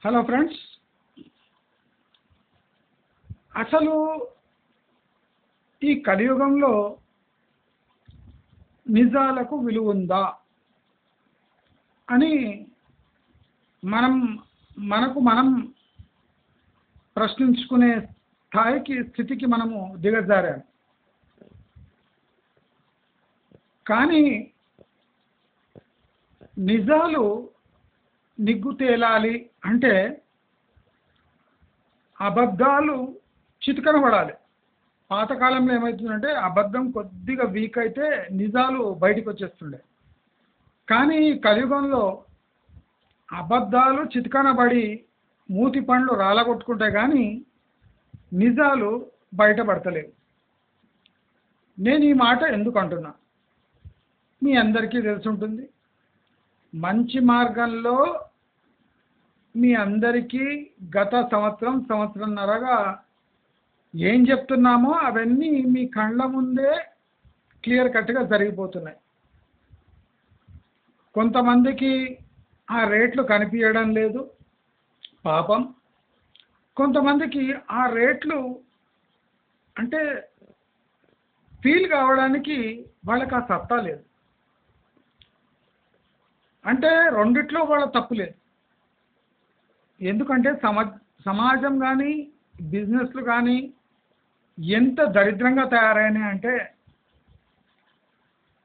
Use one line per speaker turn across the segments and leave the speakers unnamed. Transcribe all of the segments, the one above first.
Hello friends, అసలు ఈ కలియుగంలో నిజాలకు విలువ ఉందా అని మనం ప్రశ్నించుకునే స్థితికి మనము దిగజారాము. కానీ నిజాలు నిగ్గు తేలాలి అంటే అబద్ధాలు చితకనబడాలి. పాతకాలంలో ఏమవుతుందంటే అబద్ధం కొద్దిగా వీక్ అయితే నిజాలు బయటకు వచ్చేస్తుండే. కానీ కలియుగంలో అబద్ధాలు చితకనబడి మూతి పండ్లు రాలగొట్టుకుంటే కానీ నిజాలు బయటపడతలేవు. నేను ఈ మాట ఎందుకు అంటున్నా, మీ అందరికీ తెలిసి ఉంటుంది. మంచి మార్గంలో మీ అందరికీ గత సంవత్సరంన్నరగా ఏం చెప్తున్నామో అవన్నీ మీ కళ్ళ ముందే క్లియర్ కట్గా జరిగిపోతున్నాయి. కొంతమందికి ఆ రేట్లు కనిపించడం లేదు పాపం, కొంతమందికి ఆ రేట్లు అంటే ఫీల్ కావడానికి వాళ్ళకి ఆ సత్తా లేదు. అంటే రెండిట్లో వాళ్ళ తప్పు లేదు. ఎందుకంటే సమాజం కానీ బిజినెస్లు కానీ ఎంత దరిద్రంగా తయారైనాయి అంటే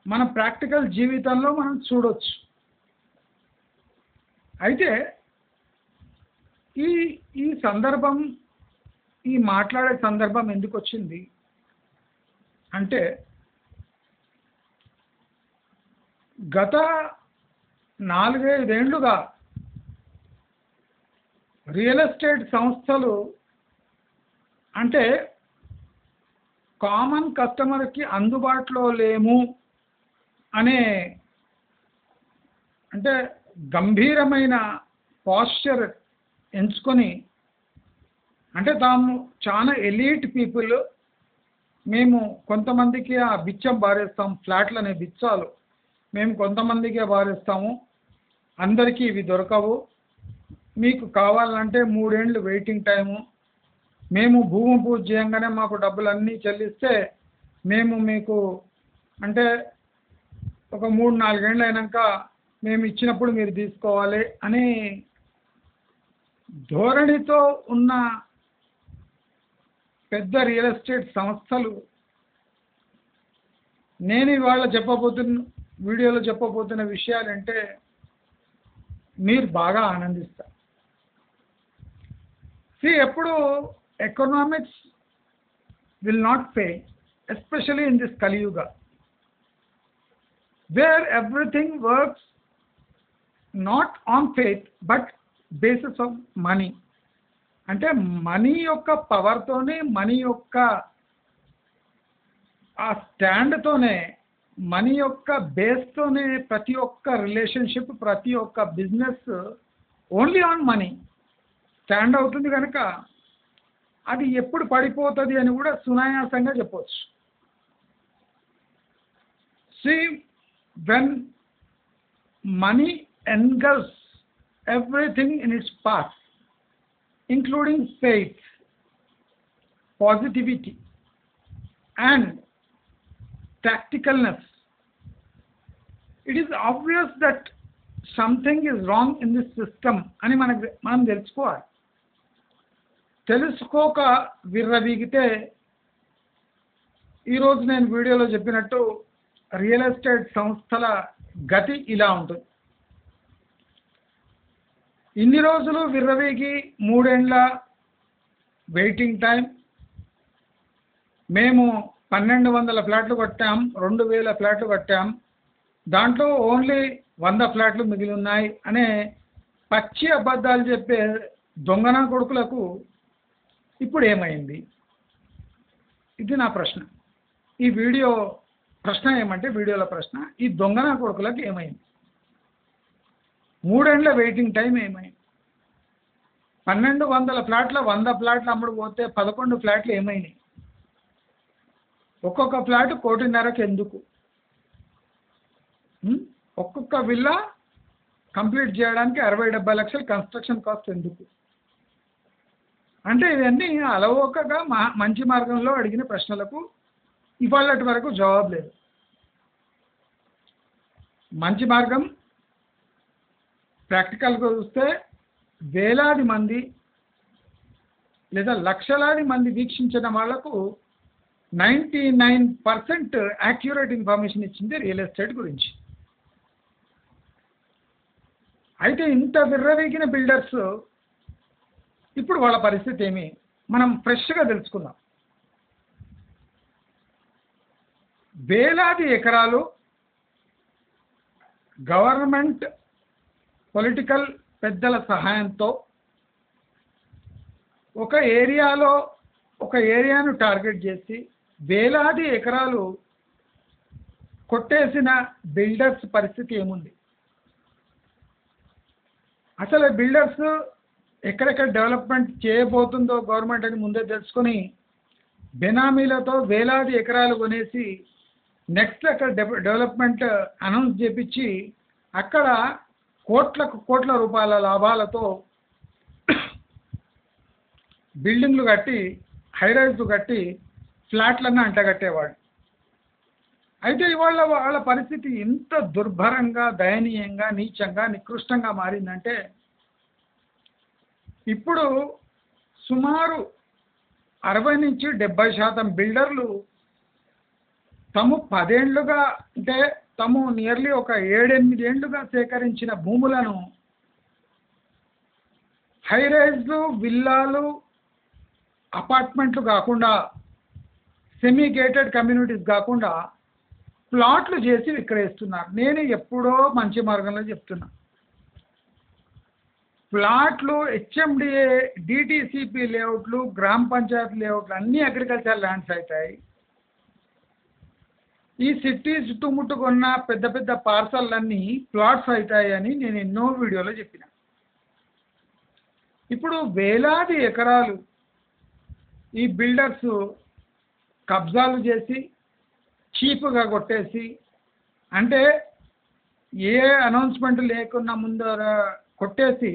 మన ప్రాక్టికల్ జీవితంలో మనం చూడొచ్చు. అయితే ఈ సందర్భం, ఈ మాట్లాడే సందర్భం ఎందుకు వచ్చింది అంటే, గత 4-5 ఏళ్లుగా రియల్ ఎస్టేట్ సంస్థలు అంటే కామన్ కస్టమర్కి అందుబాటులో లేము అనే అంటే గంభీరమైన పాస్చర్ ఎంచుకొని, అంటే తాము చాలా ఎలీట్ పీపుల్, మేము కొంతమందికి ఆ బిచ్చం బారేస్తాం, ఫ్లాట్లు అనే బిచ్చాలు మేము కొంతమందికే బారేస్తాము, అందరికీ ఇవి దొరకవు, మీకు కావాలంటే 3 ఏళ్ళు వెయిటింగ్ టైము, మేము భూమి పూజ చేయంగానే మాకు డబ్బులన్నీ చెల్లిస్తే మేము మీకు అంటే ఒక 3-4 ఏళ్ళు అయినాక మేము ఇచ్చినప్పుడు మీరు తీసుకోవాలి అనే ధోరణితో ఉన్న పెద్ద రియల్ ఎస్టేట్ సంస్థలు నేను ఇవాళ వీడియోలో చెప్పబోతున్న విషయాలంటే మీరు బాగా ఆనందిస్తారు. ఎప్పుడు economics will not fail, especially in this Kaliyuga where everything works not on faith but basis of money. అంటే మనీ యొక్క పవర్తోనే, మనీ యొక్క ఆ స్టాండ్తోనే, మనీ యొక్క బేస్తోనే ప్రతి ఒక్క రిలేషన్షిప్, ప్రతి ఒక్క business only on money stand అవుతుంది. కనుక అది ఎప్పుడు పడిపోతుంది అని కూడా సునాయాసంగా చెప్పవచ్చు. When money engulfs everything in its path, including faith, positivity and tacticalness, it is obvious that something is wrong in this system అని మనం తెలుసుకోవాలి. తెలుసుకోక విర్రవీగితే ఈరోజు నేను వీడియోలో చెప్పినట్టు రియల్ ఎస్టేట్ సంస్థల గతి ఇలా ఉంటుంది. ఇన్ని రోజులు విర్రవీగి 3 ఏళ్ల వెయిటింగ్ టైం, మేము 1200 ఫ్లాట్లు కట్టాం, 2000 ఫ్లాట్లు కట్టాం, దాంట్లో ఓన్లీ 100 ఫ్లాట్లు మిగిలి ఉన్నాయి అనే పచ్చి అబద్ధాలు చెప్పే దొంగన కొడుకులకు ఇప్పుడు ఏమైంది? ఇది నా ప్రశ్న. ఈ వీడియో ప్రశ్న ఏమంటే, వీడియోల ప్రశ్న, ఈ దొంగన కొడుకులకు ఏమైంది? 3 ఏళ్ల వెయిటింగ్ టైం ఏమైంది? 1200 ఫ్లాట్ల 100 ఫ్లాట్లు అమ్ముడు పోతే 11 ఫ్లాట్లు ఏమైనాయి? ఒక్కొక్క ఫ్లాట్ 1.5 కోటి ఎందుకు? ఒక్కొక్క విల్లా కంప్లీట్ చేయడానికి 60-70 లక్షలు కన్స్ట్రక్షన్ కాస్ట్ ఎందుకు? అంటే ఇవన్నీ అలవోకగా మంచి మార్గంలో అడిగిన ప్రశ్నలకు ఇవాళటి వరకు జవాబు లేదు. మంచి మార్గం ప్రాక్టికల్గా చూస్తే వేలాది మంది లేదా లక్షలాది మంది వీక్షించిన వాళ్లకు 99% యాక్యురేట్ ఇన్ఫర్మేషన్ ఇచ్చింది రియల్ ఎస్టేట్ గురించి. అయితే ఇంత విర్రవీగిన బిల్డర్స్ ఇప్పుడు వాళ్ళ పరిస్థితి ఏమి మనం ఫ్రెష్గా తెలుసుకుందాం. వేలాది ఎకరాలు గవర్నమెంట్ పొలిటికల్ పెద్దల సహాయంతో ఒక ఏరియాను టార్గెట్ చేసి వేలాది ఎకరాలు కొట్టేసిన బిల్డర్స్ పరిస్థితి ఏముంది? అసలు బిల్డర్స్ ఎక్కడెక్కడ డెవలప్మెంట్ చేయబోతుందో గవర్నమెంట్ అని ముందే తెలుసుకొని బెనామీలతో వేలాది ఎకరాలు కొనేసి నెక్స్ట్ అక్కడ డెవలప్మెంట్ అనౌన్స్ చేపించి అక్కడ కోట్ల రూపాయల లాభాలతో బిల్డింగ్లు కట్టి హైరైజ్లు కట్టి ఫ్లాట్లన్నీ అంటగట్టేవాడు. అయితే ఇవాళ వాళ్ళ పరిస్థితి ఎంత దుర్భరంగా, దయనీయంగా, నీచంగా, నికృష్టంగా మారిందంటే ఇప్పుడు సుమారు 60-70% బిల్డర్లు తాము 10 ఏళ్లుగా అంటే తాము నియర్లీ ఒక 7-8 ఏళ్లుగా సేకరించిన భూములను హైరైజ్లు, విల్లాలు, అపార్ట్మెంట్లు కాకుండా సెమీ గేటెడ్ కమ్యూనిటీస్ కాకుండా ప్లాట్లు చేసి విక్రయిస్తున్నారు. నేను ఎప్పుడో మంచి మార్గంలో చెప్తున్నా, ప్లాట్లు హెచ్ఎండిఏ, డిటిసిపి లేఅవుట్లు, గ్రామ పంచాయతీ లేఅవుట్లు అన్నీ అగ్రికల్చర్ ల్యాండ్స్ అవుతాయి. ఈ సిటీ చుట్టుముట్టుకున్న పెద్ద పెద్ద పార్సల్లన్నీ ప్లాట్స్ అవుతాయి అని నేను ఎన్నో వీడియోలో చెప్పిన. ఇప్పుడు వేలాది ఎకరాలు ఈ బిల్డర్స్ కబ్జాలు చేసి చీప్గా కొట్టేసి, అంటే ఏ అనౌన్స్మెంట్ లేకున్నా ముందర కొట్టేసి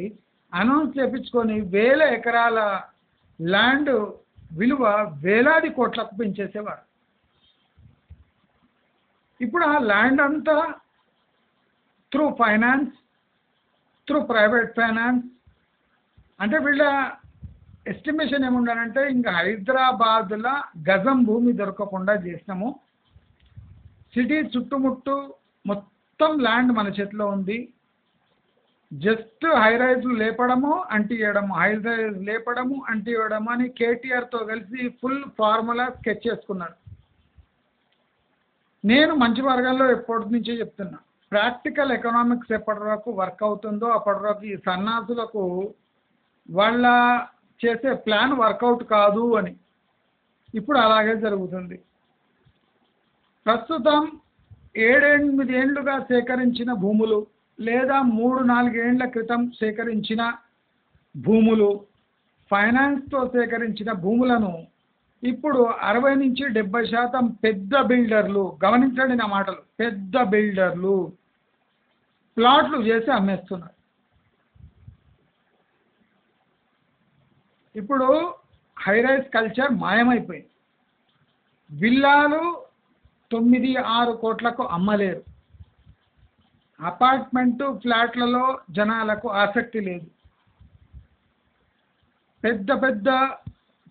అనౌన్స్ చేయించుకొని వేల ఎకరాల ల్యాండ్ విలువ వేలాది కోట్లకు పెంచేసేవారు. ఇప్పుడు ఆ ల్యాండ్ అంతా through finance, through private finance, అంటే వీళ్ళ ఎస్టిమేషన్ ఏముండాలంటే ఇంకా హైదరాబాద్లో గజం భూమి దొరకకుండా చేసినాము, సిటీ చుట్టుముట్టు మొత్తం ల్యాండ్ మన చేతిలో ఉంది, జస్ట్ హైరైజ్లు లేపడము అంటియడము, హైరైజ్ లేపడము అంటియడము అని కేటీఆర్తో కలిసి ఫుల్ ఫార్ములా స్కెచ్ చేసుకున్నారు. నేను మంచి మార్గంలో ఎప్పటి నుంచే చెప్తున్నా, ప్రాక్టికల్ ఎకనామిక్స్ ఎప్పటి వరకు వర్క్ అవుతుందో అప్పటి వరకు ఈ సన్నాసులకు వాళ్ళ చేసే ప్లాన్ వర్కౌట్ కాదు అని. ఇప్పుడు అలాగే జరుగుతుంది. ప్రస్తుతం 7-8 ఏళ్లుగా సేకరించిన భూములు లేదా 3-4 ఏళ్ల క్రితం సేకరించిన భూములు, ఫైనాన్స్తో సేకరించిన భూములను ఇప్పుడు 60-70% పెద్ద బిల్డర్లు, గమనించండి నా మాటలు, పెద్ద బిల్డర్లు ప్లాట్లు చేసి అమ్మేస్తున్నారు. ఇప్పుడు హైరైజ్ కల్చర్ మాయమైపోయింది. విల్లాలు 9-6 కోట్లకు అమ్మలేరు. అపార్ట్మెంటు ఫ్లాట్లలో జనాలకు ఆసక్తి లేదు. పెద్ద పెద్ద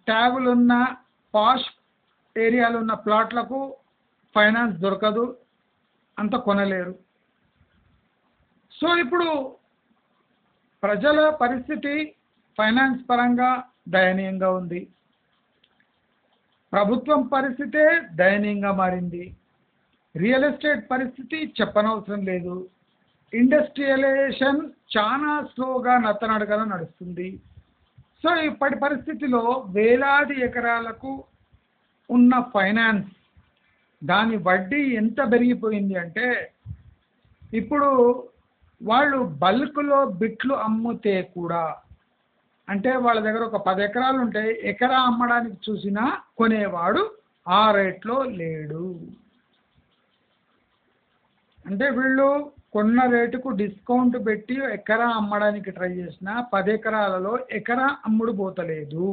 ట్యాగులున్న పాష్ ఏరియాలు ఉన్న ప్లాట్లకు ఫైనాన్స్ దొరకదు, అంత కొనలేరు. సో ఇప్పుడు ప్రజల పరిస్థితి ఫైనాన్స్ పరంగా దయనీయంగా ఉంది. ప్రభుత్వం పరిస్థితే దయనీయంగా మారింది. రియల్ ఎస్టేట్ పరిస్థితి చెప్పనవసరం లేదు. ఇండస్ట్రియలైజేషన్ చాలా స్లోగా నత్తనడకగా నడుస్తుంది. సో ఇప్పటి పరిస్థితిలో వేలాది ఎకరాలకు ఉన్న ఫైనాన్స్, దాని వడ్డీ ఎంత పెరిగిపోయింది అంటే ఇప్పుడు వాళ్ళు బల్క్లో బిట్లు అమ్మితే కూడా, అంటే వాళ్ళ దగ్గర ఒక 10 ఎకరాలు ఉంటే ఎకరా అమ్మడానికి చూసినా కొనేవాడు ఆ రేట్లో లేడు. అంటే వీళ్ళు కొన్న రేటుకు డిస్కౌంట్ పెట్టి ఎకరా అమ్మడానికి ట్రై చేసినా 10 ఎకరాలలో ఎకరా అమ్ముడు పోతలేదు.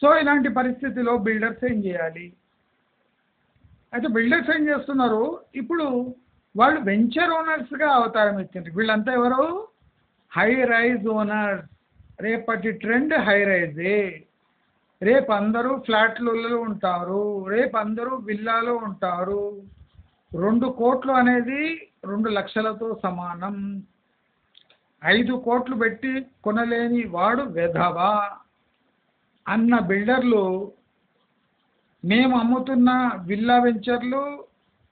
సో ఇలాంటి పరిస్థితిలో బిల్డర్స్ ఏం చేయాలి? అయితే బిల్డర్స్ ఏం చేస్తున్నారు, ఇప్పుడు వాళ్ళు వెంచర్ ఓనర్స్గా అవతారం ఎత్తిండ్రు. వీళ్ళంతా ఎవరు? High rise owners. రేపటి ట్రెండ్ హై రైజే. రేపు అందరూ ఫ్లాట్లలో ఉంటారు, రేపు అందరూ విల్లాలో ఉంటారు. 2 కోట్లు అనేది 2 లక్షలతో సమానం. 5 కోట్లు పెట్టి కొనలేని వాడు వెధవా అన్న బిల్డర్లు మేము అమ్ముతున్న విల్లా వెంచర్లు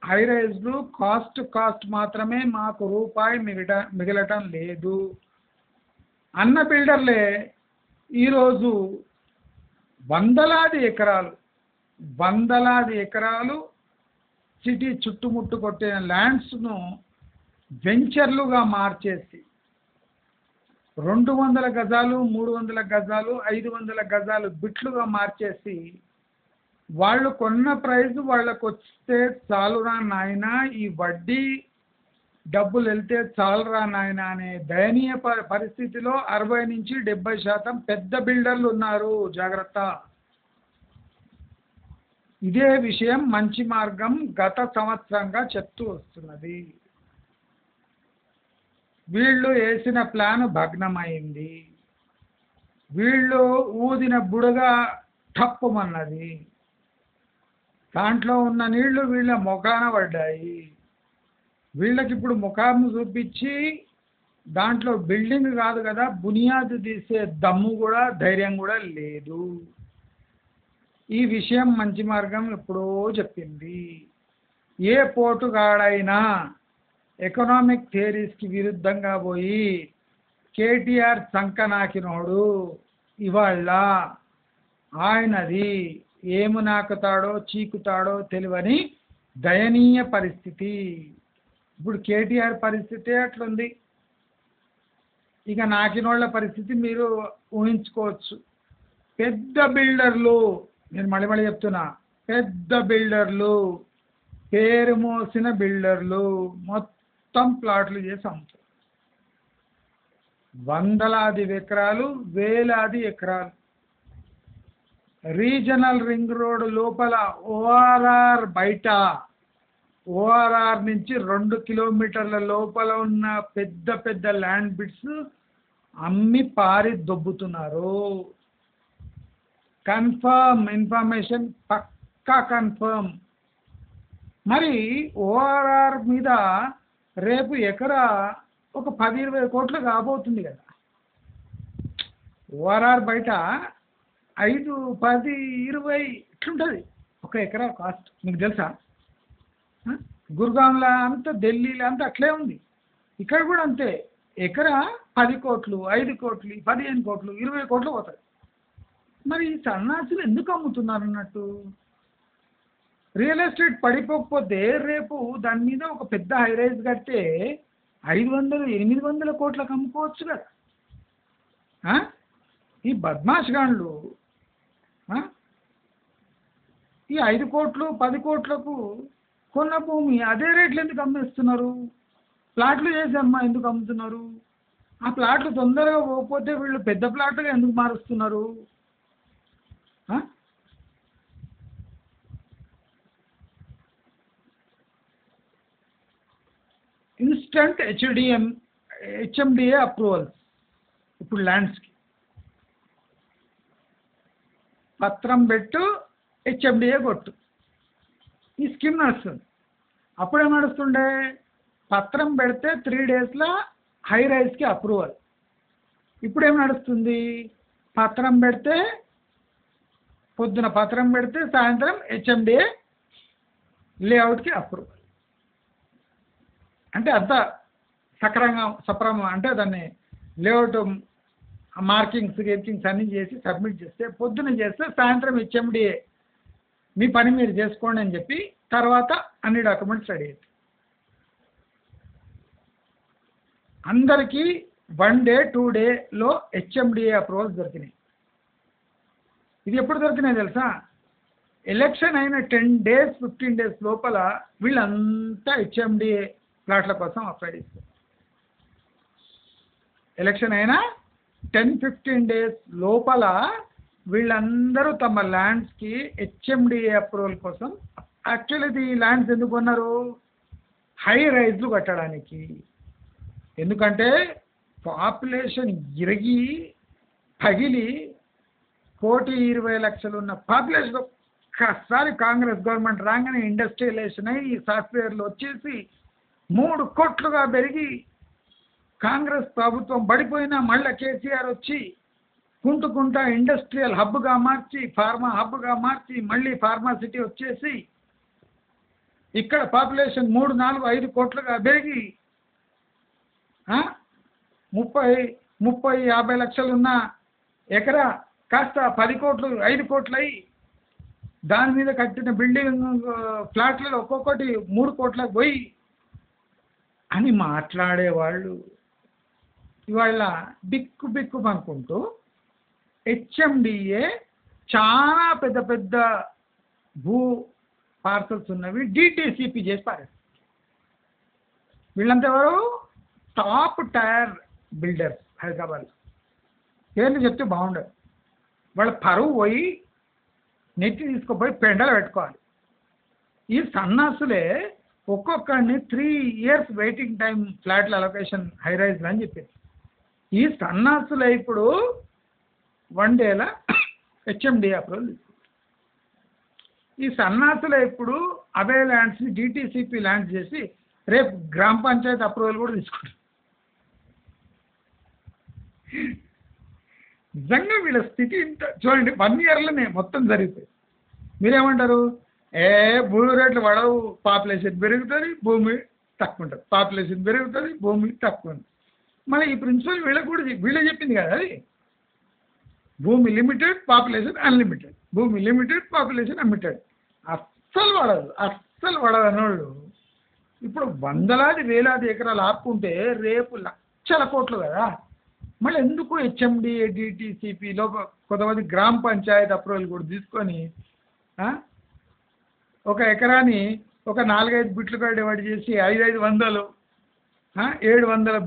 హై రైజ్లు కాస్ట్ మాత్రమే, మాకు రూపాయి మిగలటం లేదు అన్న బిల్డర్లే ఈరోజు వందలాది ఎకరాలు సిటీ చుట్టుముట్టు కొట్టిన ల్యాండ్స్ను వెంచర్లుగా మార్చేసి 200 గజాలు 300 గజాలు 500 గజాలు బిట్లుగా మార్చేసి వాళ్ళు కొన్న ప్రైస్ వాళ్ళకు వస్తే చాలురా నాయనా, ఈ వడ్డీ డబ్బులు వెళ్తే చాలురా నాయనా అనే దయనీయ పరిస్థితిలో 60 నుంచి 70% పెద్ద బిల్డర్లు ఉన్నారు. జాగ్రత్త. ఇదే విషయం మంచి మార్గం గత సంవత్సరంగా చెప్తూ వస్తున్నది. వీళ్ళు వేసిన ప్లాన్ భగ్నమైంది. వీళ్ళు ఊదిన బుడగ టప్పుమన్నది. దాంట్లో ఉన్న నీళ్లు వీళ్ళ ముఖాన పడ్డాయి. వీళ్ళకి ఇప్పుడు ముఖాన్ని చూపించి దాంట్లో బిల్డింగ్ కాదు కదా బునియాదు తీసే దమ్ము కూడా ధైర్యం కూడా లేదు. ఈ విషయం మంచి మార్గం ఎప్పుడో చెప్పింది. ఏ పోటుగాడైనా ఎకనామిక్ థియరీస్కి విరుద్ధంగా పోయి కేటీఆర్ సంకనాకినోడు ఇవాళ ఆయనది ఏము నాకుతాడో చీకుతాడో తెలియని దయనీయ పరిస్థితి. ఇప్పుడు కేటీఆర్ పరిస్థితి అట్లుంది. ఇక నాకినోళ్ళ పరిస్థితి మీరు ఊహించుకోవచ్చు. పెద్ద బిల్డర్లు, నేను మళ్ళీ చెప్తున్నా, పెద్ద బిల్డర్లు, పేరు మోసిన బిల్డర్లు మొత్తం ప్లాట్లు చేసి అమ్ముతారు. వందలాది ఎకరాలు, వేలాది ఎకరాలు. రీజనల్ రింగ్ రోడ్ లోపల ఓఆర్ఆర్ బయట, ఓఆర్ఆర్ నుంచి 2 కిలోమీటర్ల లోపల ఉన్న పెద్ద ల్యాండ్ బిట్స్ అమ్మి పారి దొబ్బుతున్నారు. కన్ఫర్మ్ ఇన్ఫర్మేషన్, పక్కా కన్ఫర్మ్. మరి ఓఆర్ఆర్ మీద రేపు ఎకరా ఒక 10-20 కోట్లు కాబోతుంది కదా. ఓఆర్ఆర్ బయట 5, 10, 20 ఇట్లుంటుంది ఒక ఎకరా కాస్ట్. మీకు తెలుసా? గుర్గాంలో అంతా, ఢిల్లీలో అంతా అట్లే ఉంది. ఇక్కడ కూడా అంతే. ఎకరా 10 కోట్లు, 5 కోట్లు, 15 కోట్లు, 20 కోట్లు పోతాయి. మరి ఈ సన్నాసులు ఎందుకు అమ్ముతున్నారు అన్నట్టు? రియల్ ఎస్టేట్ పడిపోకపోతే రేపు దాని మీద ఒక పెద్ద హైరైజ్ కడితే 500-800 కోట్లకు అమ్ముకోవచ్చు కదా. ఈ బద్మాష్ గాండ్లు ఈ 5 కోట్లు 10 కోట్లకు కొన్న భూమి అదే రేట్లు ఎందుకు అమ్మేస్తున్నారు? ప్లాట్లు చేసి ఎందుకు అమ్ముతున్నారు? ఆ ప్లాట్లు తొందరగా పోకపోతే వీళ్ళు పెద్ద ప్లాట్లుగా ఎందుకు మారుస్తున్నారు? ఇన్స్టంట్ హెచ్ఎండిఏ అప్రూవల్స్ ఇప్పుడు ల్యాండ్స్కి. పత్రం పెట్టు, హెచ్ఎండిఏ కొట్టు, ఈ స్కీమ్ నడుస్తుంది. అప్పుడేం నడుస్తుండే? పత్రం పెడితే 3 డేస్లో హై రైజ్కి అప్రూవల్. ఇప్పుడేం నడుస్తుంది? పత్రం పెడితే పొద్దున పత్రం పెడితే సాయంత్రం హెచ్ఎండిఏ లేఅవుట్కి అప్రూవల్. అంటే అంత సక్రమంగా అంటే దాన్ని లేఅవుట్ మార్కింగ్స్ అన్నీ చేసి సబ్మిట్ చేస్తే, పొద్దున చేస్తే సాయంత్రం హెచ్ఎండిఏ మీ పని మీరు చేసుకోండి అని చెప్పి తర్వాత అన్ని డాక్యుమెంట్స్ రెడీ అవుతాయి. అందరికీ 1 డే 2 డేలో హెచ్ఎండిఏ అప్రూవల్స్ దొరికినాయి. ఇది ఎప్పుడు దొరికినాయి తెలుసా? ఎలక్షన్ అయిన 10 డేస్ 15 డేస్ లోపల వీళ్ళంతా హెచ్ఎండిఏ ఫ్లాట్ల కోసం అప్లై చేస్తారు. ఎలక్షన్ అయినా 10-15 డేస్ లోపల వీళ్ళందరూ తమ ల్యాండ్స్కి హెచ్ఎండిఏ అప్రూవల్ కోసం. యాక్చువల్లీ ఇది ల్యాండ్స్ ఎందుకు కొన్నారు? హై రైజ్లు కట్టడానికి. ఎందుకంటే పాపులేషన్ ఇరిగి పగిలి 1,20,00,000 ఉన్న పాపులేషన్ ఒక్కసారి కాంగ్రెస్ గవర్నమెంట్ రాగానే ఇండస్ట్రియలైజేషన్ అయ్యి సాఫ్ట్వేర్లు వచ్చేసి 3 కోట్లుగా పెరిగి కాంగ్రెస్ ప్రభుత్వం పడిపోయినా మళ్ళీ కేసీఆర్ వచ్చి కుంటుకుంటా ఇండస్ట్రియల్ హబ్గా మార్చి ఫార్మా హబ్గా మార్చి మళ్ళీ ఫార్మాసిటీ వచ్చేసి ఇక్కడ పాపులేషన్ 3-4-5 కోట్లుగా పెరిగి 30-50 లక్షలు ఉన్న ఎకరా కాస్త 10 కోట్లు 5 కోట్లు అయ్యి దాని మీద కట్టిన బిల్డింగ్ ఫ్లాట్లలో ఒక్కొక్కటి 3 కోట్లకు పోయి అని మాట్లాడేవాళ్ళు ఇవాళ బిక్కు బిక్కు అనుకుంటూ హెచ్ఎండిఏ చాలా పెద్ద పెద్ద భూ పార్సల్స్ ఉన్నవి డిటిసిపి చేసి పారేస్తారు. వీళ్ళంతా ఎవరు? టాప్ టైర్ బిల్డర్స్ హైదరాబాద్లో. పేర్లు చెప్తే బాగుండదు. వాళ్ళ పరువు పోయి నెట్టి తీసుకుపోయి పెండలు పెట్టుకోవాలి. ఈ సన్నాసులే ఒక్కొక్కడిని 3 ఇయర్స్ వెయిటింగ్ టైం ఫ్లాట్ల అలొకేషన్ హైరైజ్లు అని చెప్పారు. ఈ సన్నాసులే ఇప్పుడు 1 డేల హెచ్ఎండి అప్రూవల్ తీసుకుంటారు. ఈ సన్నాసులే ఇప్పుడు అవే ల్యాండ్స్ని డిటిసిపి ల్యాండ్స్ చేసి రేపు గ్రామ పంచాయతీ అప్రూవల్ కూడా తీసుకుంటారు. నిజంగా వీళ్ళ స్థితి ఇంత చూడండి. 1 ఇయర్లోనే మొత్తం జరిగిపోయింది. మీరేమంటారు? భూమి రేట్లు పడవు, పాపులేషన్ పెరుగుతుంది, భూమి తక్కువ ఉంటుంది, పాపులేషన్ పెరుగుతుంది, భూమి తక్కువ ఉంది. మళ్ళీ ఈ ప్రిన్సిపల్ వీళ్ళే చెప్పింది కదా, అది భూమి లిమిటెడ్, పాపులేషన్ అన్లిమిటెడ్, భూమి లిమిటెడ్, పాపులేషన్ అన్లిమిటెడ్. అస్సలు పడదు అన్నోళ్ళు ఇప్పుడు వందలాది వేలాది ఎకరాలు ఆపుకుంటే రేపు లక్షల కోట్లు కదా. మళ్ళీ ఎందుకు హెచ్ఎండిఏ డిటిసిపిలో కొంతమంది గ్రామ పంచాయతీ అప్రూవల్ కూడా తీసుకొని ఒక ఎకరాని ఒక 4-5 బిట్లుగా డివైడ్ చేసి 500 700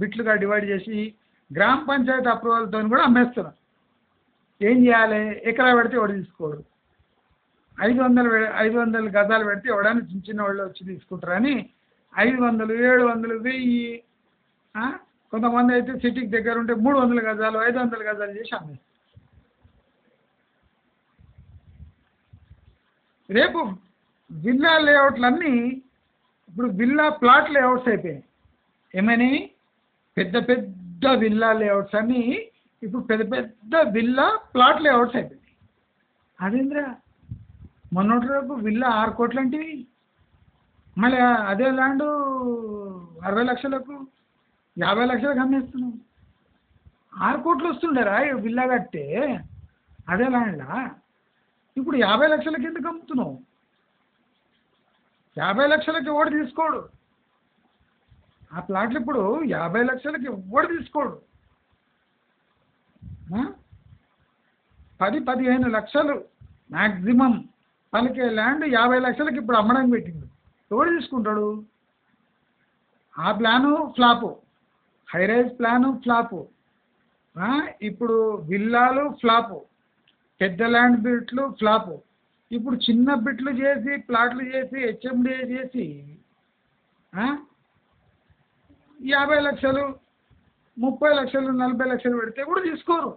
బిట్లుగా డివైడ్ చేసి గ్రామ పంచాయతీ అప్రూవల్తో కూడా అమ్మేస్తున్నారు. ఏం చేయాలి? ఎకరా పెడితే ఎవడు తీసుకోడు, 500 గజాలు పెడితే ఎవడని చిన్న చిన్న వాళ్ళు వచ్చి తీసుకుంటారని 500, 700, 1000, కొంతమంది అయితే సిటీకి దగ్గర ఉంటే 300 గజాలు 500 గజాలు చేసి అమ్మేస్తారు. రేపు విల్లా లేఅవుట్లన్నీ ఇప్పుడు విల్లా ప్లాట్ లేఅవుట్స్ అయిపోయినాయి. ఏమని? పెద్ద పెద్ద విల్లా లేఅవుట్స్ అన్నీ ఇప్పుడు పెద్ద పెద్ద విల్లా ప్లాట్ లేఅవుట్స్ అయిపోయినాయి. అదేంద్రా మొన్నటి రేపు విల్లా 6 కోట్లు అంటివి, మళ్ళీ అదే ల్యాండ్ 60 లక్షలకు 50 లక్షలకు అమ్మేస్తున్నావు. 6 కోట్లు వస్తుండరా విల్లా కట్టే అదే ల్యాండ్లా? ఇప్పుడు 50 లక్షలకి ఎందుకు అమ్ముతున్నావు? 50 లక్షలకి ఎవడు తీసుకోడు ఆ ప్లాట్లు. ఇప్పుడు 50 లక్షలకి ఎవడు తీసుకోడు. 10-15 లక్షలు మ్యాక్సిమం పలికే ల్యాండ్ 50 లక్షలకి ఇప్పుడు అమ్మడానికి పెట్టింది. ఎవడు తీసుకుంటాడు? ఆ plan flop, high-rise plan flop, ఇప్పుడు విల్లాలు ఫ్లాపు, పెద్ద ల్యాండ్ బిట్లు ఫ్లాపు. ఇప్పుడు చిన్న బిట్లు చేసి ప్లాట్లు చేసి హెచ్ఎండిఏ చేసి 50 లక్షలు 30 లక్షలు 40 లక్షలు పెడితే కూడా తీసుకోరు.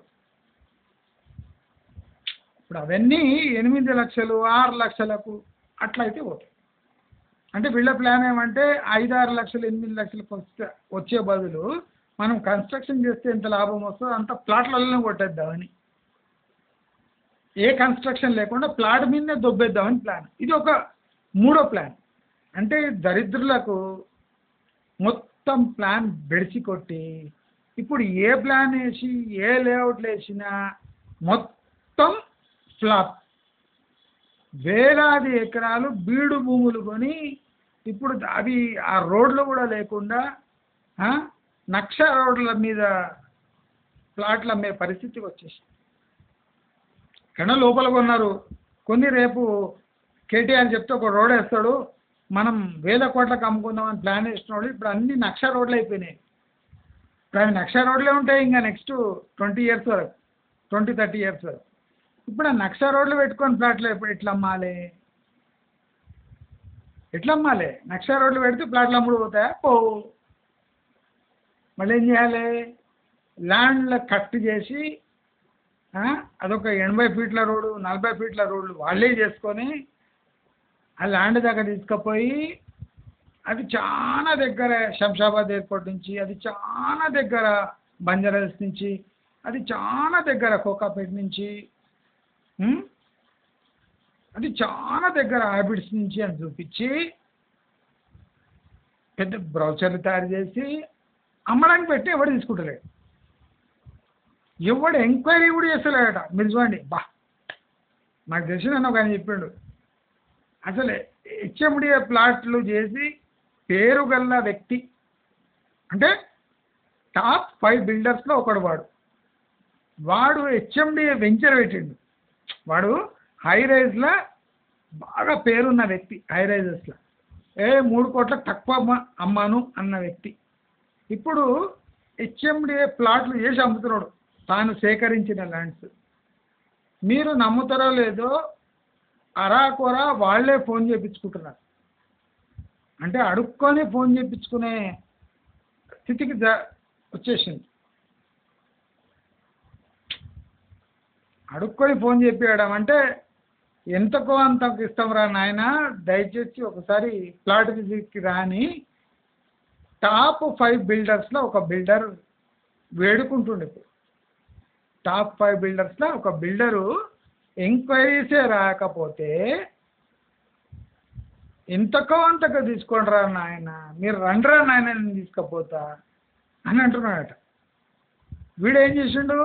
ఇప్పుడు అవన్నీ 8 లక్షలు 6 లక్షలకు అట్లయితే పోతాయి. అంటే వీళ్ళ ప్లాన్ ఏమంటే 5-6 లక్షలు 8 లక్షలకు వచ్చే బదులు మనం కన్స్ట్రక్షన్ చేస్తే ఎంత లాభం వస్తుందో అంత ప్లాట్లలోనే కొట్టేద్దామని, ఏ కన్స్ట్రక్షన్ లేకుండా ప్లాట్ మీదనే దొబ్బేద్దామని ప్లాన్. ఇది ఒక 3వ ప్లాన్. అంటే దరిద్రులకు మొత్తం ప్లాన్ బెడిసి కొట్టి ఇప్పుడు ఏ ప్లాన్ వేసి ఏ లేఅవుట్లు వేసినా మొత్తం ఫ్లాప్. వేలాది ఎకరాలు బీడు భూములు కొని ఇప్పుడు అవి ఆ రోడ్లు కూడా లేకుండా నక్ష రోడ్ల మీద ప్లాట్లు అమ్మే పరిస్థితికి వచ్చేసి కన్నా లోపల కొన్నారు కొన్ని. రేపు కేటీఆర్ చెప్తే ఒక రోడ్ వేస్తాడు, మనం వేల కోట్లకు అమ్ముకుందామని ప్లాన్ వేసిన వాళ్ళు ఇప్పుడు అన్ని లక్ష రోడ్లు అయిపోయినాయి. ఇప్పుడు అవి లక్ష రోడ్లే ఉంటాయి ఇంకా నెక్స్ట్ 20 ఇయర్స్ వరకు, 20-30 ఇయర్స్ వరకు. ఇప్పుడు ఆ లక్ష రోడ్లు పెట్టుకొని ప్లాట్లు ఎప్పుడు ఎట్లా అమ్మాలి? ఎట్లా అమ్మాలి? లక్ష రోడ్లు పెడితే ప్లాట్లు అమ్ముడు పోతాయా? పోవు. మళ్ళీ ఏం చేయాలి? ల్యాండ్లో కట్ చేసి అదొక 80 ఫీట్ల రోడ్డు, 40 ఫీట్ల రోడ్లు వాళ్ళే చేసుకొని ఆ ల్యాండ్ దగ్గర తీసుకుపోయి అది చాలా దగ్గర శంషాబాద్ ఎయిర్పోర్ట్ నుంచి, అది చాలా దగ్గర బంజారాహిల్స్ నుంచి, అది చాలా దగ్గర కోకాపేట నుంచి, అది చాలా దగ్గర హ్యాబిట్స్ నుంచి అని చూపించి పెద్ద బ్రౌచర్లు తయారు చేసి అమ్మడానికి పెట్టి ఎవడు తీసుకుంటలేడు, ఎవడు ఎంక్వైరీ కూడా చేస్తలేడట. మీరు చూడండి, నాకు తెలిసిన ఒక ఆయన చెప్పిండు, అసలు హెచ్ఎండిఏ ప్లాట్లు చేసి పేరు గల్ల వ్యక్తి అంటే టాప్ 5 బిల్డర్స్లో ఒకడు వాడు హెచ్ఎండిఏ వెంచర్ పెట్టిండు. వాడు హై రైజ్లో బాగా పేరున్న వ్యక్తి, హై రైజెస్లో 3 కోట్లకు తక్కువ అమ్మాను అన్న వ్యక్తి ఇప్పుడు హెచ్ఎండిఏ ప్లాట్లు చేసి అమ్ముతున్నాడు తాను సేకరించిన ల్యాండ్స్. మీరు నమ్ముతారో లేదో అరాకొరా వాళ్ళే ఫోన్ చేయించుకుంటున్నారు. అంటే అడుక్కొని ఫోన్ చేయించుకునే స్థితికి వచ్చేసింది. అడుక్కొని ఫోన్ చేయించడం అంటే ఎంతకో అంతకు ఇస్తాంరా నాయన, దయచేసి ఒకసారి ప్లాట్ విజిట్కి రాని టాప్ 5 బిల్డర్స్లో ఒక బిల్డర్ వేడుకుంటుండే. టాప్ 5 బిల్డర్స్లో ఒక బిల్డరు ఎంక్వైరీసే రాకపోతే ఎంతకో అంతకు తీసుకోండి రా నాయన, మీరు రండిరా నాయన నేను తీసుకపోతా అని అంటున్నాడట. వీడేం చేసిండు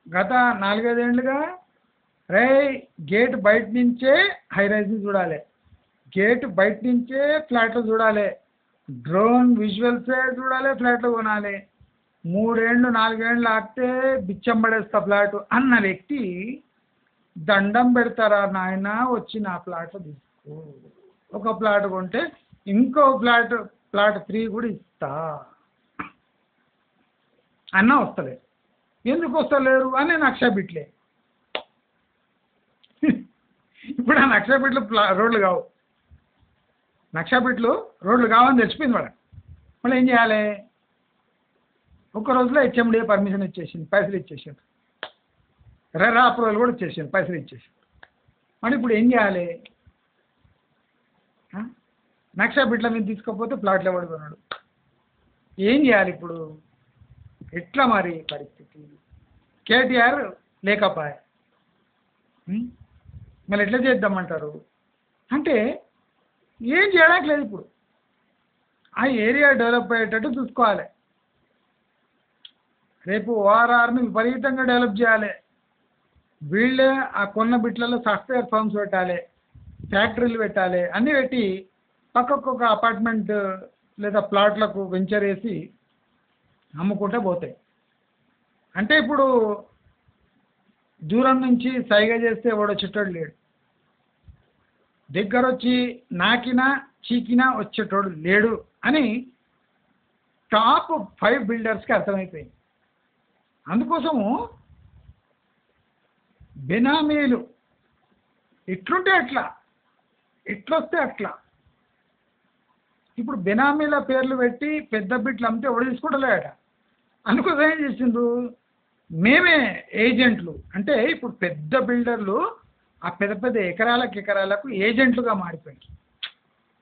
గత 4-5 ఏళ్ళుగా, రే గేట్ బయట నుంచే హై రైజ్ని చూడాలి, గేట్ బయట నుంచే ఫ్లాట్లు చూడాలి, డ్రోన్ విజువల్సే చూడాలి, ఫ్లాట్లు కొనాలి, 3 ఏళ్ళు 4 ఏళ్ళు ఆగితే బిచ్చం పడేస్తా ఫ్లాట్ అన్న వ్యక్తి దండం పెడతారా నాయన వచ్చి నా ప్లాట్లు తీసుకో, ఒక ప్లాట్ కొంటే ఇంకో ప్లాట్ 3 కూడా ఇస్తా అన్న వస్తలేదు. ఎందుకు వస్తలేరు అని నక్షబిట్లే. ఇప్పుడు ఆ నక్షబిట్లు రోడ్లు కావు, నక్షబిట్లు రోడ్లు కావని తెలిసిపోయింది వాళ్ళకి. మళ్ళీ ఏం చేయాలి? ఒక్క రోజులో హెచ్ఎండిఏ పర్మిషన్ ఇచ్చేసింది, పైసలు ఇచ్చేసింది, రెరా అప్రూవల్ కూడా ఇచ్చేసింది, పైసలు ఇచ్చేసింది. మరి ఇప్పుడు ఏం చేయాలి? నక్షా బిట్ల మీద తీసుకోకపోతే ప్లాట్లు ఎవడు కొన్నాడు? ఏం చేయాలి ఇప్పుడు? ఎట్లా మరి పరిస్థితి? కేటీఆర్ లేకపోయా, మళ్ళీ ఎట్లా చేద్దామంటారు? అంటే ఏం చేయడానికి లేదు. ఇప్పుడు ఆ ఏరియా డెవలప్ అయ్యేటట్టు చూసుకోవాలి. రేపు ఓఆర్ఆర్ని విపరీతంగా డెవలప్ చేయాలి. వీళ్ళే ఆ కొన్న బిట్లలో సాఫ్ట్వేర్ ఫర్మ్స్ పెట్టాలి, ఫ్యాక్టరీలు పెట్టాలి, అన్నీ పెట్టి పక్కకు ఒక అపార్ట్మెంట్ లేదా ప్లాట్లకు వెంచర్ వేసి అమ్ముకుంటే పోతాయి. అంటే ఇప్పుడు దూరం నుంచి సైగ చేస్తే ఎవడో చుట్టాడు లేడు, దగ్గర వచ్చి నాకినా చీకినా వచ్చేటోడు లేడు అని టాప్ 5 బిల్డర్స్కి అర్థమైపోయింది. అందుకోసము బెనామీలు ఇట్లుంటే అట్లా, ఇట్లొస్తే అట్లా. ఇప్పుడు బెనామీల పేర్లు పెట్టి పెద్ద బిట్లు అమ్మితే ఎవడు తీసుకుంటలేట. అందుకోసం ఏం చేసిండ్రు, మేమే ఏజెంట్లు. అంటే ఇప్పుడు పెద్ద బిల్డర్లు ఆ పెద్ద పెద్ద ఎకరాలకు ఏజెంట్లుగా మారిపోయింది.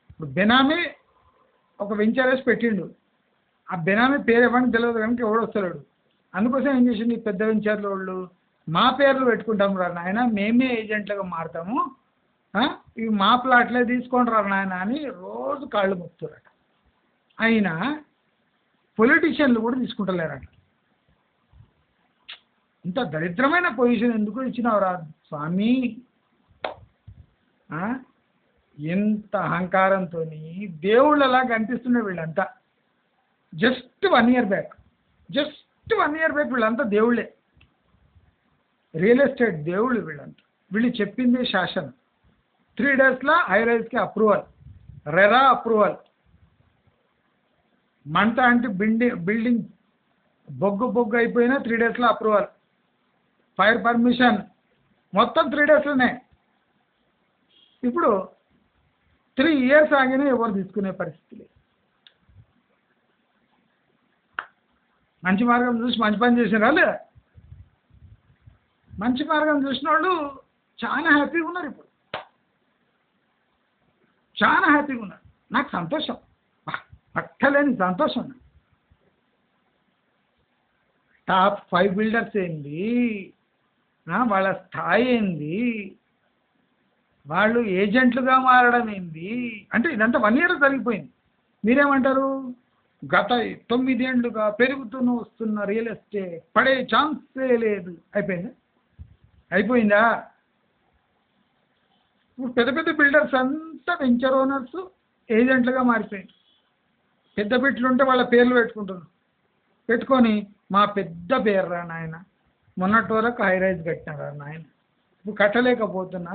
ఇప్పుడు బెనామీ ఒక వెంచర్ వేసి పెట్టిండు, ఆ బెనామీ పేరు ఎవరికి తెలియదు కనుక ఎవడు వస్తలేడు. అందుకోసం ఏం చేసిండు ఈ పెద్ద వెంచర్ల వాళ్ళు, మా పేర్లు పెట్టుకుంటాం రా నాయన, మేమే ఏజెంట్లుగా మారుతాము, ఇవి మా ప్లాట్లే తీసుకోండి రా నాయన అని రోజు కాళ్ళు మొక్కుతారట. అయినా పొలిటీషియన్లు కూడా తీసుకుంటలేరట. ఇంత దరిద్రమైన పొజిషన్ ఎందుకు ఇచ్చినావురా స్వామి? ఎంత అహంకారంతో దేవుళ్ళలా కనిపిస్తుండే వీళ్ళంతా. జస్ట్ 1 ఇయర్ బ్యాక్ వీళ్ళంతా దేవుళ్ళే, రియల్ ఎస్టేట్ దేవుళ్ళు వీళ్ళంతా. వీళ్ళు చెప్పింది శాసనం. 3 డేస్లో హై రైజ్కి అప్రూవల్, రెరా అప్రూవల్, మంట అంటే బిల్డింగ్ బొగ్గు అయిపోయినా 3 డేస్లో అప్రూవల్, ఫైర్ పర్మిషన్ మొత్తం 3 డేస్లోనే. ఇప్పుడు 3 ఇయర్స్ ఆగినా ఎవరు తీసుకునే పరిస్థితి లేదు. మంచి మార్గం చూసి మంచి పని చేసినా లేదా? మంచి మార్గం చూసిన వాళ్ళు చాలా హ్యాపీగా ఉన్నారు. ఇప్పుడు చాలా హ్యాపీగా ఉన్నారు. నాకు సంతోషం, పట్టలేని సంతోషం. టాప్ 5 బిల్డర్స్ ఏంది, వాళ్ళ స్థాయి ఏంది, వాళ్ళు ఏజెంట్లుగా మారడం ఏంది అంటే ఇదంతా 1 ఇయర్ జరిగిపోయింది. మీరేమంటారు? గత 9 ఏళ్ళుగా పెరుగుతూనే వస్తున్న రియల్ ఎస్టేట్ పడే ఛాన్సే లేదు. అయిపోయిందా? ఇప్పుడు పెద్ద పెద్ద బిల్డర్స్ అంతా వెంచర్ ఓనర్స్ ఏజెంట్లుగా మారిపోయింది. పెద్ద బిట్లు ఉంటే వాళ్ళ పేర్లు పెట్టుకొని మా పెద్ద పేరు రా నాయన, మొన్నటి వరకు హై రైజ్ కట్టినారా నాయన, ఇప్పుడు కట్టలేకపోతున్నా,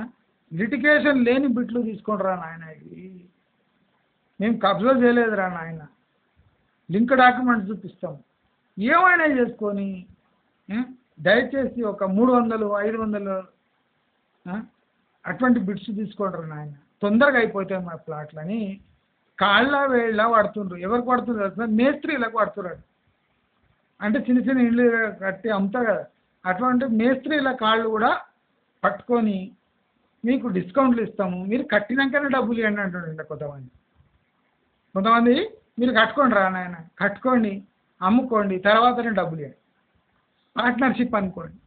లిటిగేషన్ లేని బిట్లు తీసుకోండి రా నాయన, ఇది మేము కబ్జా చేయలేదురా నాయన, లింక్ డాక్యుమెంట్స్ చూపిస్తాము, ఏమైనా చేసుకొని దయచేసి ఒక 300, 500 అటువంటి బిట్స్ తీసుకోండి రా నాయన, తొందరగా అయిపోతాయి మా ప్లాట్లని కాళ్ళ వేళ్ళ వాడుతుండ్రు. ఎవరికి వాడుతుండ్రు సార్? మేస్త్రీలకు వాడుతున్నాడు. అంటే చిన్న చిన్న ఇళ్ళు కట్టి అమ్ముతారు కదా, అటువంటి మేస్త్రీల కాళ్ళు కూడా పట్టుకొని మీకు డిస్కౌంట్లు ఇస్తాము, మీరు కట్టినాకనే డబ్బులు ఇవ్వండి అంటుండే కొంతమంది. మీరు కట్టుకోండి రా నాయన, కట్టుకోండి, అమ్ముకోండి, తర్వాతనే డబ్బులు ఇవ్వండి, పార్ట్నర్షిప్ అనుకోండి,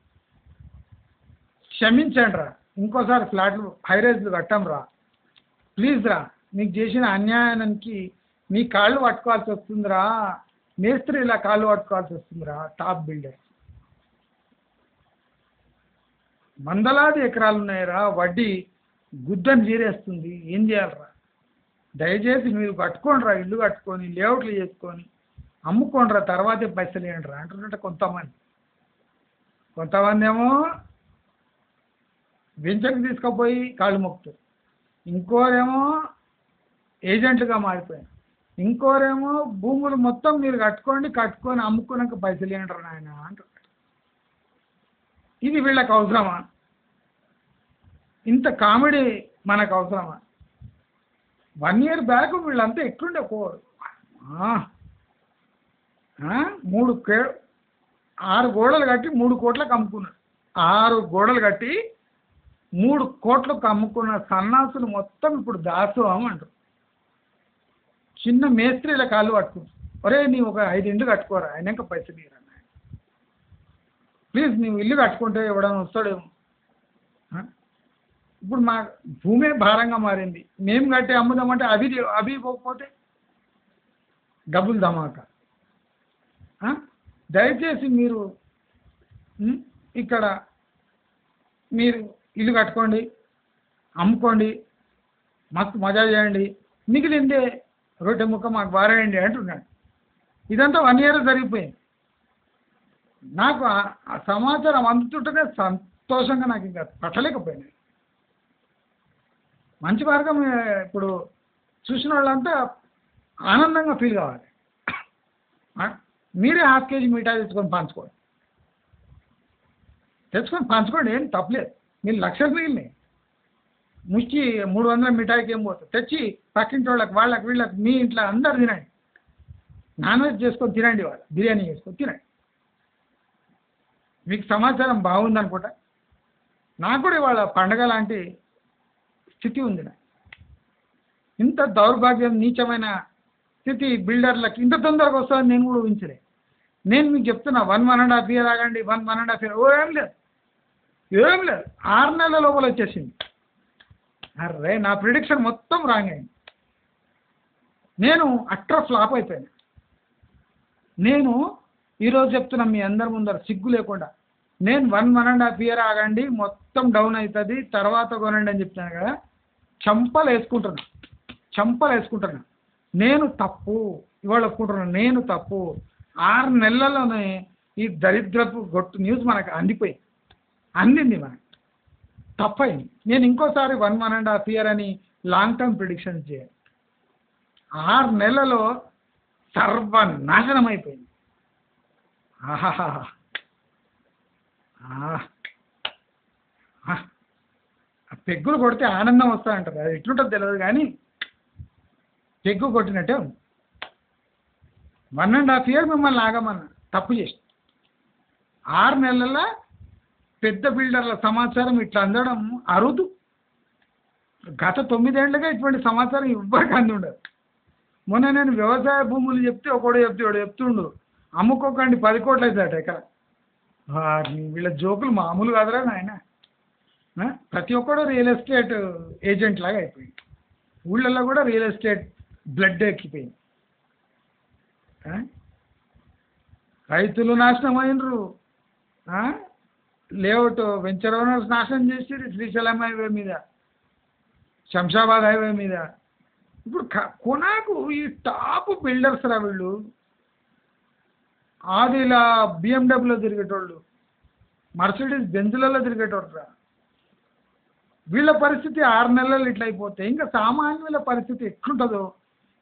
క్షమించండి రా, ఇంకోసారి ఫ్లాట్లు హైరైజ్లు కట్టం రా, ప్లీజ్ రా, మీకు చేసిన అన్యాయానికి మీ కాళ్ళు పట్టుకోవాల్సి వస్తుందిరా, మేస్త్రి ఇలా కాళ్ళు పట్టుకోవాల్సి వస్తుందిరా. టాప్ బిల్డర్ వందలాది ఎకరాలు ఉన్నాయిరా, వడ్డీ గుద్దను జీరేస్తుంది, ఏం చేయాలరా? దయచేసి మీరు కట్టుకోండి రా, ఇల్లు కట్టుకొని లేఅవుట్లు చేసుకొని అమ్ముకోండి రా, తర్వాతే పైసలు ఇవ్వండి రా అంటున్నట్టు కొంతమంది ఏమో వెంచర్కి తీసుకుపోయి కాళ్ళు మొక్కుతారు, ఇంకోరేమో ఏజెంట్లుగా మారిపోయారు, ఇంకోరేమో భూములు మొత్తం మీరు కట్టుకొని అమ్ముకున్నాక పైసలు ఇవ్వండి నాయన అంటున్నారు. ఇది వీళ్ళకి అవసరమా? ఇంత కామెడీ మనకు అవసరమా? 1 ఇయర్ బ్యాక్ వీళ్ళంతా ఎట్లుండే 6 గోడలు కట్టి 3 కోట్లకు అమ్ముకున్నారు. 6 గోడలు కట్టి 3 కోట్లకు అమ్ముకున్న సన్నాసులు మొత్తం ఇప్పుడు దాసోహం అంటారు. చిన్న మేస్త్రీల కాళ్ళు పట్టుకుంటారు, ఒరే నీవు ఒక 5 ఇండ్లు కట్టుకోరా, అయినాక పైసలు ఇవ్వరా ప్లీజ్, నీవు ఇల్లు కట్టుకుంటే ఎవడన్నా వస్తాడేమో. ఇప్పుడు మా భూమే భారంగా మారింది, మేము కట్టి అమ్ముదామంటే అవి పోకపోతే డబ్బులు ధమాకా. దయచేసి మీరు ఇక్కడ మీరు ఇల్లు కట్టుకోండి, అమ్ముకోండి, మస్తు మజా చేయండి, మిగిలిందే రొట్టె ముక్క మాకు బారేయండి అంటున్నాడు. ఇదంతా 1 ఇయర్ జరిగిపోయింది. నాకు ఆ సమాచారం అందుతుంటేనే సంతోషంగా నాకు ఇంకా పట్టలేకపోయింది. మంచి మార్గం ఇప్పుడు చూసిన వాళ్ళంతా ఆనందంగా ఫీల్ కావాలి. మీరే ½ కేజీ మిఠాయి తెచ్చుకొని పంచుకోండి, ఏం తప్పలేదు. మీరు లక్షలు మిగిలినాయి, ముష్టి 300 మిఠాయికి ఏం పోతుంది, తెచ్చి పక్కింటి వాళ్ళకి వీళ్ళకి మీ ఇంట్లో అందరు తినండి, నాన్ వెజ్ చేసుకొని తినండి, వాళ్ళు బిర్యానీ చేసుకొని తినండి. మీకు సమాచారం బాగుందనుకుంటా. నాకు కూడా ఇవాళ పండగ లాంటి స్థితి ఉంది. ఇంత దౌర్భాగ్యం నీచమైన స్థితి బిల్డర్లకి ఇంత తొందరగా వస్తుందని నేను కూడా ఊహించలే. నేను మీకు చెప్తున్నా 1.5 ఇయర్ ఆగండి, 1.5 ఇయర్ ఏం లేదు 6 నెలల లోపల వచ్చేసింది. అర్రే నా ప్రిడిక్షన్ మొత్తం రాంగ్ అయింది. నేను అట్టర్ ఫ్లాప్ అయిపోయాను. నేను ఈరోజు చెప్తున్నా మీ అందరి ముందర సిగ్గు లేకుండా, నేను 1.5 ఇయర్ ఆగండి మొత్తం డౌన్ అవుతుంది తర్వాత కొనండి అని చెప్తాను కదా, చంపలు వేసుకుంటున్నా. నేను తప్పు ఇవాళ ఒప్పుకుంటున్నాను, నేను తప్పు. 6 నెలల్లోనే ఈ దరిద్రపు గొట్టు న్యూస్ మనకు అందింది మనకు తప్పైంది. నేను ఇంకోసారి 1.5 ఇయర్ అని లాంగ్ టర్మ్ ప్రిడిక్షన్స్ చేయాలి. 6 నెలలలో సర్వనాశనం అయిపోయింది. ఆహాహా! ఆ! ఆ! ఆ పెగ్గులు కొడితే ఆనందం వస్తదంటారు. అది ఎట్లుంటదో తెలవదు గానీ, పెగ్గు కొట్టినట్టే ఉంది. 1 ½ ఇయర్ మిమ్మల్ని ఆగమన్నా. తప్పు చేసినా. 6 నెలల పెద్ద బిల్డర్ల సమాచారం ఇట్లా అందడం అరుదు. గత 9 ఏళ్లుగా ఇటువంటి సమాచారం ఎవ్వరికి అందుండదు. మొన్న నేను వ్యవసాయ భూములు చెప్తే ఒకడు చెప్తుండు. అమ్ముకోకండి 10 కోట్లు అవుతుందట ఎకరా. వీళ్ళ జోకులు మామూలు కాదురా నాయన. ప్రతి ఒక్కడు రియల్ ఎస్టేట్ ఏజెంట్ లాగా అయిపోయింది. ఊళ్ళల్లో కూడా రియల్ ఎస్టేట్ బ్లడ్ ఎక్కిపోయింది. రైతులు నాశనం అయినరు. లేఅవుట్ వెంచర్ ఓనర్స్ నాశనం చేసిరు. శ్రీశైలం హైవే మీద, శంషాబాద్ హైవే మీద. ఇప్పుడు కొనాకు ఈ టాప్ బిల్డర్స్ రా వీళ్ళు. ఆదిలా బిఎండబ్ల్యూలో తిరిగేటోళ్ళు, మర్సిడీస్ బెంజులలో తిరిగేటోళ్ళు రా. వీళ్ళ పరిస్థితి 6 నెలలు ఇట్లా అయిపోతే ఇంకా సామాన్యుల పరిస్థితి ఎట్లుంటుందో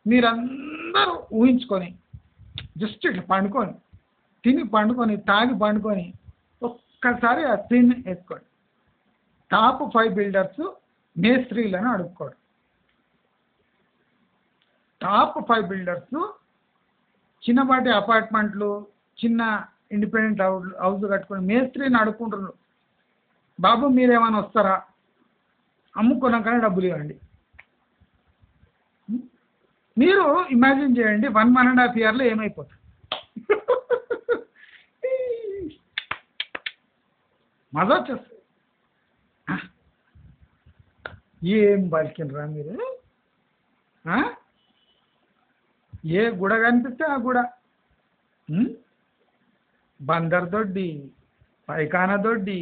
మీరందరూ ఊహించుకొని జస్ట్ ఇట్లా పండుకొని, తిని పండుకొని, తాగి పండుకొని ఒక్కసారి ఆ సీన్ వేసుకోండి. టాప్ 5 బిల్డర్స్ మేస్త్రీలను అడుక్కోడు. టాప్ 5 బిల్డర్స్ చిన్నపాటి అపార్ట్మెంట్లు, చిన్న ఇండిపెండెంట్ హౌస్ కట్టుకొని మేస్త్రిని అడుక్కుంటున్నారు. బాబు మీరేమైనా వస్తారా, అమ్ముకున్నాకనే డబ్బులు ఇవ్వండి. మీరు ఇమాజిన్ చేయండి 1 ½ ఇయర్లో ఏమైపోతుంది. మజా వచ్చేస్తుంది. ఏం బలికినరా మీరు. ఏ గుడ కనిపిస్తే ఆ గుడ, బందర్ దొడ్డి, పైకాన దొడ్డి,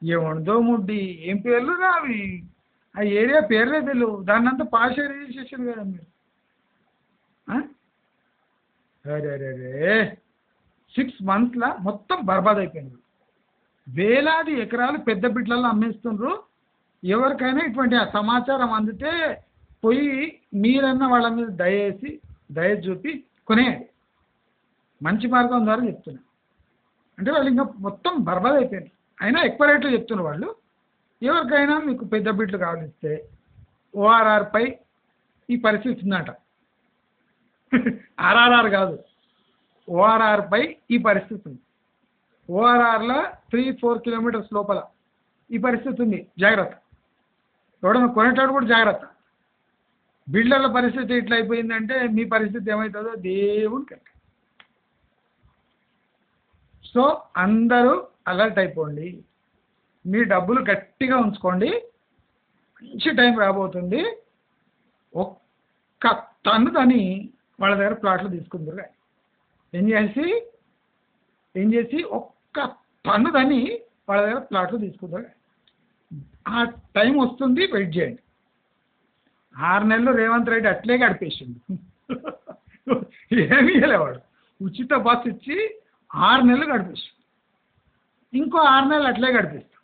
ఏముండదో ముడ్డి, ఏం పేర్లు రావి. ఆ ఏరియా పేర్లే తెలియవు. దాన్ని అంతా పాష్ ఏరియా చేసారు కదా మీరు. అరే 6 monthsలో మొత్తం బర్బాద్ అయిపోయింది. వేలాది ఎకరాలు పెద్ద బిడ్డలలో అమ్మేస్తుండ్రు. ఎవరికైనా ఇటువంటి ఆ సమాచారం అందితే పోయి మీరన్న వాళ్ళ మీద దయ చూపి కొనేయండి. మంచి మార్గం ద్వారా చెప్తున్నా. అంటే వాళ్ళు ఇంకా మొత్తం బర్బాద్ అయిపోయింది. అయినా ఎక్కువ రేట్లు చెప్తున్నారు వాళ్ళు. ఎవరికైనా మీకు పెద్ద బిడ్డలు కావాలిస్తే ఓఆర్ఆర్పై ఈ పరిస్థితి ఉందంట. ఆర్ఆర్ఆర్ కాదు, ఓఆర్ఆర్పై ఈ పరిస్థితి ఉంది. ఓఆర్ఆర్లో 3-4 కిలోమీటర్స్ లోపల ఈ పరిస్థితి ఉంది. జాగ్రత్త. ఎవడన్నా కొనేటాడు కూడా జాగ్రత్త. బిల్డర్ల పరిస్థితి ఇట్లా అయిపోయిందంటే మీ పరిస్థితి ఏమవుతుందో దేవునికి. సో అందరూ అలర్ట్ అయిపోండి. మీ డబ్బులు గట్టిగా ఉంచుకోండి. మంచి టైం రాబోతుంది. ఒక్క టన్నుదని వాళ్ళ దగ్గర ప్లాట్లు తీసుకుందరు. ఏం చేసి ఒక్క టన్నుదని వాళ్ళ దగ్గర ప్లాట్లు తీసుకుందరు. ఆ టైం వస్తుంది, వెయిట్ చేయండి. 6 నెలలు రేవంత్ రెడ్డి అట్లే గడిపేసిండు. ఏమీ ఇవ్వలేవాడు. ఉచిత బస్సు ఇచ్చి 6 నెలలు గడిపేసి ఇంకో 6 నెలలు అట్లే గడిపిస్తాడు.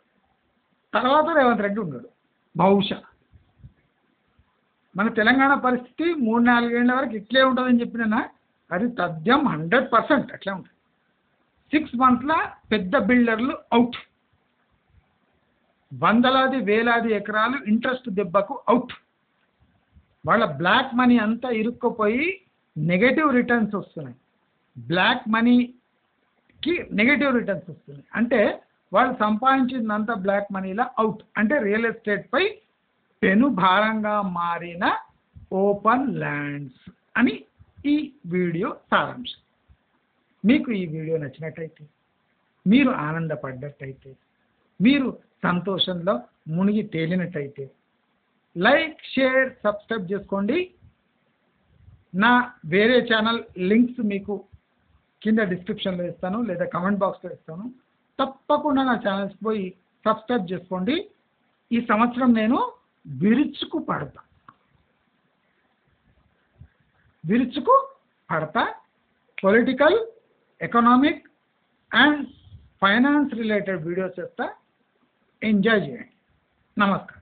తర్వాత రేవంత్ రెడ్డి ఉన్నాడు బహుశా. మన తెలంగాణ పరిస్థితి 3-4 ఏళ్ళ వరకు ఇట్లే ఉంటుందని చెప్పినా అది తథ్యం 100% అట్లే ఉంటుంది. 6 monthsలో పెద్ద బిల్డర్లు అవుట్. వందలాది వేలాది ఎకరాలు ఇంట్రెస్ట్ దెబ్బకు అవుట్. వాళ్ళ బ్లాక్ మనీ అంతా ఇరుక్కుపోయి నెగటివ్ రిటర్న్స్ వస్తున్నాయి. బ్లాక్ మనీకి నెగటివ్ రిటర్న్స్ వస్తున్నాయి. అంటే వాళ్ళు సంపాదించిందంతా బ్లాక్ మనీలా అవుట్. అంటే రియల్ ఎస్టేట్పై పెను భారంగా మారిన ఓపెన్ ల్యాండ్స్ అని ఈ వీడియో సారాంశం. మీకు ఈ వీడియో నచ్చినట్టయితే, మీరు ఆనందపడ్డట్టయితే, మీరు సంతోషంలో మునిగి తేలినట్టయితే లైక్, షేర్, సబ్స్క్రైబ్ చేసుకోండి. నా వేరే ఛానల్ లింక్స్ మీకు కింద డిస్క్రిప్షన్లో ఇస్తాను లేదా కమెంట్ బాక్స్లో ఇస్తాను. తప్పకుండా నా ఛానల్స్కి పోయి సబ్స్క్రైబ్ చేసుకోండి. ఈ సంవత్సరం నేను విరుచుకు పడతా. Political, economic and finance related videos చేస్తా. ఎంజాయ్ చేయండి. నమస్కారం.